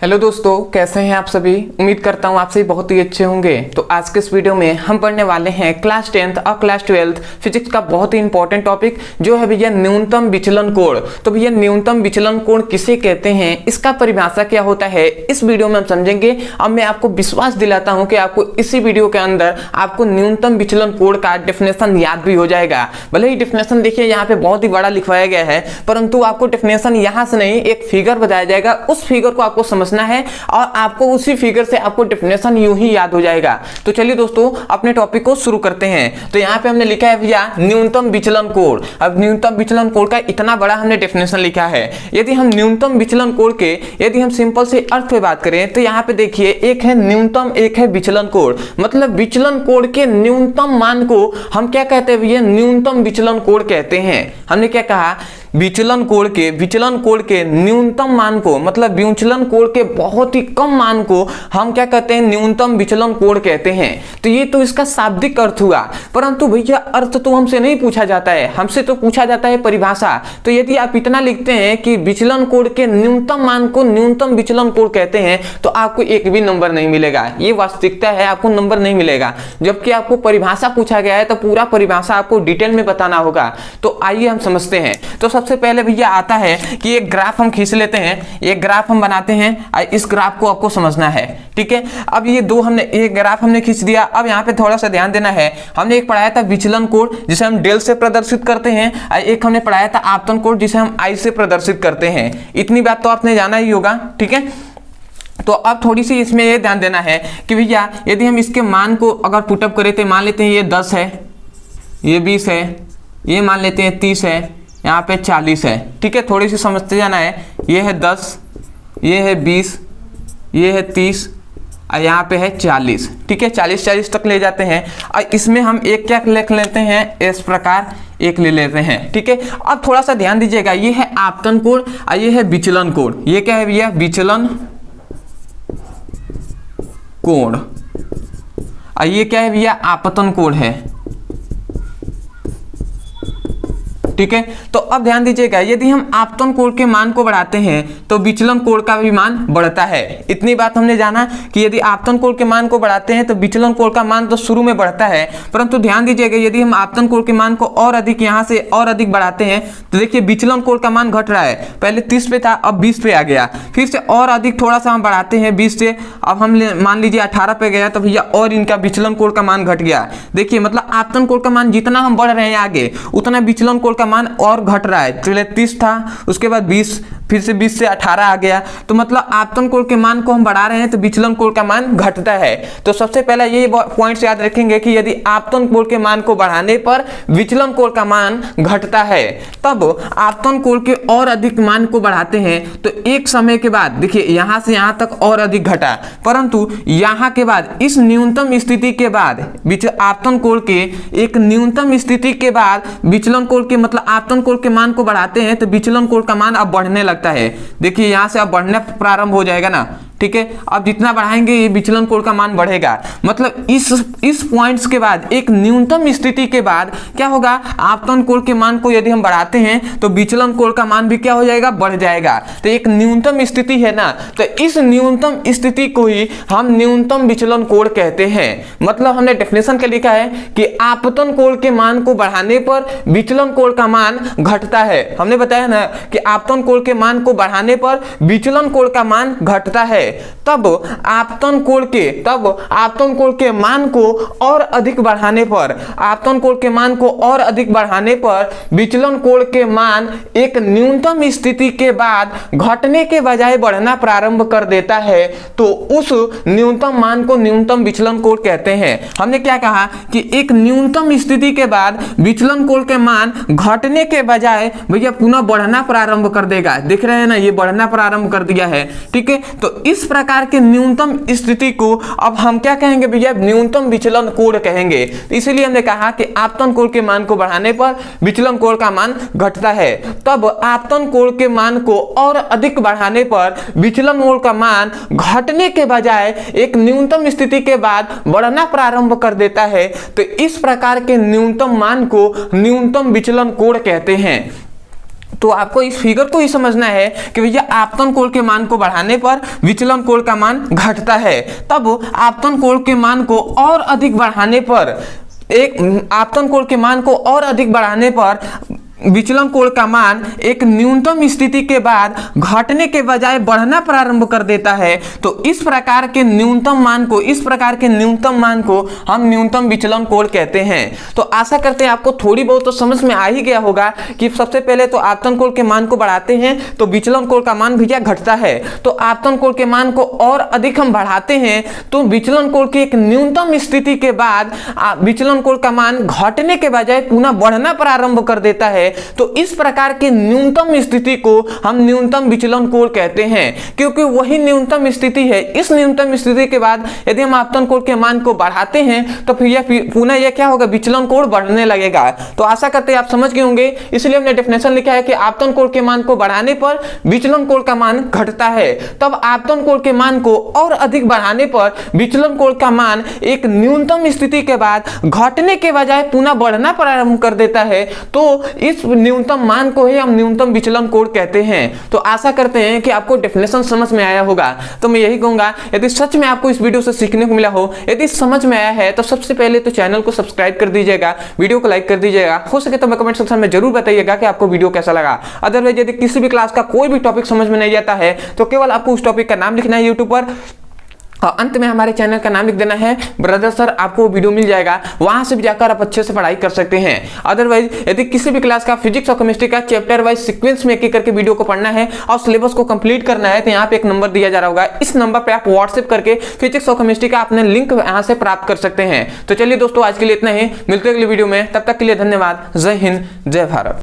Hello दोस्तों, कैसे हैं आप सभी। उम्मीद करता हूं आप सभी बहुत ही अच्छे होंगे। तो आज के इस वीडियो में हम पढ़ने वाले हैं क्लास 10th और क्लास 12th फिजिक्स का बहुत ही इंपॉर्टेंट टॉपिक जो है भैया न्यूनतम विचलन कोण। तो भैया न्यूनतम विचलन कोण किसे कहते हैं, इसका परिभाषा क्या होता है, इस वीडियो में हम समझेंगे। अब मैं आपको विश्वास दिलाता हूं कि आपको इसी वीडियो के अंदर आपको न्यूनतम विचलन कोण का डेफिनेशन याद भी हो जाएगा। भले ही डेफिनेशन देखिए यहाँ पे बहुत ही बड़ा लिखवाया गया है, परंतु आपको डेफिनेशन यहाँ से नहीं एक फिगर बताया जाएगा, उस फिगर को आपको समझना है और आपको उसी फिगर से आपको डेफिनेशन यूं ही याद हो जाएगा। तो चलिए दोस्तों अपने टॉपिक को शुरू करते हैं। तो यहाँ पे हमने लिखा है भैया न्यूनतम विचलन कोण। अब न्यूनतम विचलन कोण का इतना बड़ा हमने डेफिनेशन लिखा है। यदि हम न्यूनतम विचलन कोण के यदि हम सिंपल से अर्थ पे बात करें तो यहाँ पे देखिए एक है न्यूनतम, एक है विचलन कोण। मतलब विचलन कोण के न्यूनतम मान को हम क्या कहते हैं भैया, न्यूनतम विचलन कोण कहते हैं। हमने क्या कहा, विचलन कोण के न्यूनतम मान को, मतलब विचलन कोण के बहुत ही कम मान को हम क्या कहते हैं, न्यूनतम विचलन कोण कहते हैं। तो ये तो इसका शाब्दिक अर्थ हुआ, परंतु भैया अर्थ तो हमसे नहीं पूछा जाता है, हमसे तो पूछा जाता है परिभाषा। तो यदि आप इतना लिखते हैं कि विचलन कोण के न्यूनतम मान को न्यूनतम विचलन कोण कहते हैं तो आपको एक भी नंबर नहीं मिलेगा। ये वास्तविकता है, आपको नंबर नहीं मिलेगा। जबकि आपको परिभाषा पूछा गया है तो पूरा परिभाषा आपको डिटेल में बताना होगा। तो आइए हम समझते हैं। तो सबसे पहले भैया आता है कि एक ग्राफ हम खींच लेते हैं, एक ग्राफ हम बनाते हैं। इस ग्राफ को आपको समझना है, ठीक है। अब ये दो हमने एक ग्राफ हमने खींच दिया। अब यहाँ पे थोड़ा सा ध्यान देना है। हमने एक पढ़ाया था विचलन कोण जिसे हम डेल से प्रदर्शित करते हैं, एक हमने पढ़ाया था आपतन कोण जिसे हम आई से प्रदर्शित करते हैं। इतनी बात तो आपने जाना ही होगा, ठीक है। तो अब थोड़ी सी इसमें ये ध्यान देना है कि भैया यदि हम इसके मान को अगर पुटअप करें तो मान लेते हैं ये 10 है, ये 20 है, ये मान लेते हैं 30 है, यहाँ पे 40 है, ठीक है। थोड़ी सी समझते जाना है। ये है 10, ये है 20, ये है 30 और यहाँ पे है 40, ठीक है। 40 तक ले जाते हैं और इसमें हम एक क्या लिख लेते हैं, इस प्रकार एक ले लेते हैं, ठीक है। अब थोड़ा सा ध्यान दीजिएगा, ये है आपतन कोण और ये है विचलन कोण। ये क्या है भैया, विचलन कोण और ये क्या है भैया, आपतन कोण है, ठीक है। तो अब ध्यान दीजिएगा, यदि हम आपतन कोण के मान को बढ़ाते हैं तो विचलन कोण का भी मान बढ़ता है। इतनी बात हमने जाना कि यदि आपतन कोण के मान को बढ़ाते हैं तो विचलन कोण का मान तो शुरू में बढ़ता है, परंतु ध्यान दीजिएगा यदि हम आपतन कोण के मान को और अधिक यहाँ से और अधिक बढ़ाते हैं तो देखिए विचलन कोण का मान घट रहा है। पहले 30 पे था, अब 20 पे आ गया। फिर से और अधिक थोड़ा सा हम बढ़ाते हैं 20 से, अब हम मान लीजिए 18 पे गया तो भैया और इनका विचलन कोण का मान घट गया। देखिए मतलब आपतन कोण का मान जितना हम बढ़ रहे हैं आगे उतना विचलन कोण का मान और घट रहा है। पहले 30 था, उसके बाद 20, फिर से 20 से 18 आ गया। तो मतलब आपतन कोण के मान को हम बढ़ा रहे हैं तो विचलन कोण का मान घटता है। तो सबसे पहले ये पॉइंट्स याद रखेंगे कि यदि आपतन कोण के मान को बढ़ाने पर विचलन कोण का मान घटता है, तब आपतन कोण के और अधिक मान को बढ़ाते हैं तो एक समय के बाद देखिए यहां से यहां तक और अधिक घटा, परंतु यहां के बाद इस न्यूनतम स्थिति के बाद आपतन कोण के एक न्यूनतम स्थिति के बाद विचलन कोण के मतलब आपतन कोण के मान को बढ़ाते हैं तो विचलन कोण का मान अब बढ़ने लगता है। देखिए यहां से अब बढ़ना प्रारंभ हो जाएगा ना, ठीक है। अब जितना बढ़ाएंगे ये विचलन कोण का मान बढ़ेगा। मतलब इस पॉइंट्स के बाद एक न्यूनतम स्थिति के बाद क्या होगा, आपतन कोण के मान को यदि हम बढ़ाते हैं तो विचलन कोण का मान भी क्या हो जाएगा, बढ़ जाएगा। तो एक न्यूनतम स्थिति है ना, तो इस न्यूनतम स्थिति को ही हम न्यूनतम विचलन कोण कहते हैं। मतलब हमने डेफिनेशन क्या लिखा है कि आपतन कोण के मान को बढ़ाने पर विचलन कोण का मान घटता है। हमने बताया ना कि आपतन कोण के मान को बढ़ाने पर विचलन कोण का मान घटता है। तब आपतन कोण के मान को और अधिक बढ़ाने पर विचलन कोण के मान एक न्यूनतम स्थिति के बाद घटने के बजाय बढ़ना प्रारंभ कर देता है, तो उस न्यूनतम मान को न्यूनतम विचलन कोण कहते हैं। हमने क्या कहा कि एक न्यूनतम स्थिति के बाद विचलन कोण के मान घटने के बजाय भैया पुनः बढ़ना प्रारंभ कर देगा। देख रहे हैं ना, ये बढ़ना प्रारंभ कर दिया है, ठीक है। तो इस प्रकार के न्यूनतम स्थिति को अब हम क्या कहेंगे भैया, न्यूनतम विचलन कोण कहेंगे। तो इसीलिए हमने कहा कि आपतन कोण के मान को बढ़ाने पर विचलन कोण का मान घटता है। तब आपतन कोण के मान को और अधिक बढ़ाने पर विचलन कोण का मान घटने के बजाय एक न्यूनतम स्थिति के बाद बढ़ना प्रारंभ कर देता है। तो इस प्रकार के न्यूनतम मान को न्यूनतम विचलन कोण कहते हैं। तो आपको इस फिगर को ही समझना है कि भैया आपतन कोण के मान को बढ़ाने पर विचलन कोण का मान घटता है, तब आपतन कोण के मान को और अधिक बढ़ाने पर आपतन कोण के मान को और अधिक बढ़ाने पर विचलन कोण का मान एक न्यूनतम स्थिति के बाद घटने के बजाय बढ़ना प्रारंभ कर देता है। तो इस प्रकार के न्यूनतम मान को हम न्यूनतम विचलन कोण कहते हैं। तो आशा करते हैं आपको थोड़ी बहुत तो समझ में आ ही गया होगा कि सबसे पहले तो आपतन कोण के मान को बढ़ाते हैं तो विचलन कोण का मान भैया घटता है, तो आपतन कोण के मान को और अधिक हम बढ़ाते हैं तो विचलन कोण की एक न्यूनतम स्थिति के बाद विचलन कोण का मान घटने के बजाय पुनः बढ़ना प्रारंभ कर देता है। तो इस प्रकार के न्यूनतम स्थिति को हम न्यूनतम विचलन कोण कहते हैं, क्योंकि वही न्यूनतम स्थिति है। इस न्यूनतम स्थिति के बाद यदि हम आपतन कोण के मान को बढ़ाते हैं तो फिर पुनः यह क्या होगा, विचलन कोण बढ़ने लगेगा। तो आशा करते हैं आप समझ गए होंगे, इसलिए हमने डेफिनेशन लिखा है कि आपतन कोण के मान को बढ़ाने पर विचलन कोण का मान घटता है, तब आपतन कोण के मान को और अधिक बढ़ाने पर विचलन कोण का मान एक न्यूनतम स्थिति के बाद घटने के बजाय पुनः बढ़ना प्रारंभ कर देता है। तो इस न्यूनतम मान को ही हम न्यूनतम विचलन कोण कहते हैं। तो आशा करते हैं कि आपको डेफिनेशन समझ में आया होगा। तो मैं यही कहूंगा, यदि सच में आपको इस वीडियो से सीखने को मिला हो, यदि समझ में आया है तो सबसे पहले तो चैनल को सब्सक्राइब कर दीजिएगा, वीडियो को लाइक कर दीजिएगा, हो सके तो मैं कमेंट सेक्शन में जरूर बताइएगा कि आपको वीडियो कैसा लगा। अदरवाइज यदि किसी भी क्लास का कोई भी टॉपिक समझ में नहीं आता है तो केवल आपको उस टॉपिक का नाम लिखना है यूट्यूब पर और अंत में हमारे चैनल का नाम लिख देना है ब्रदर सर, आपको वीडियो मिल जाएगा, वहां से भी जाकर आप अच्छे से पढ़ाई कर सकते हैं। अदरवाइज यदि किसी भी क्लास का फिजिक्स और केमिस्ट्री का चैप्टर वाइज सीक्वेंस में एक करके वीडियो को पढ़ना है और सिलेबस को कंप्लीट करना है तो यहाँ पे एक नंबर दिया जा रहा होगा, इस नंबर पे आप व्हाट्सएप करके फिजिक्स और केमिस्ट्री का अपने लिंक यहाँ से प्राप्त कर सकते हैं। तो चलिए दोस्तों, आज के लिए इतना ही, मिलते हैं अगली वीडियो में, तब तक के लिए धन्यवाद। जय हिंद, जय भारत।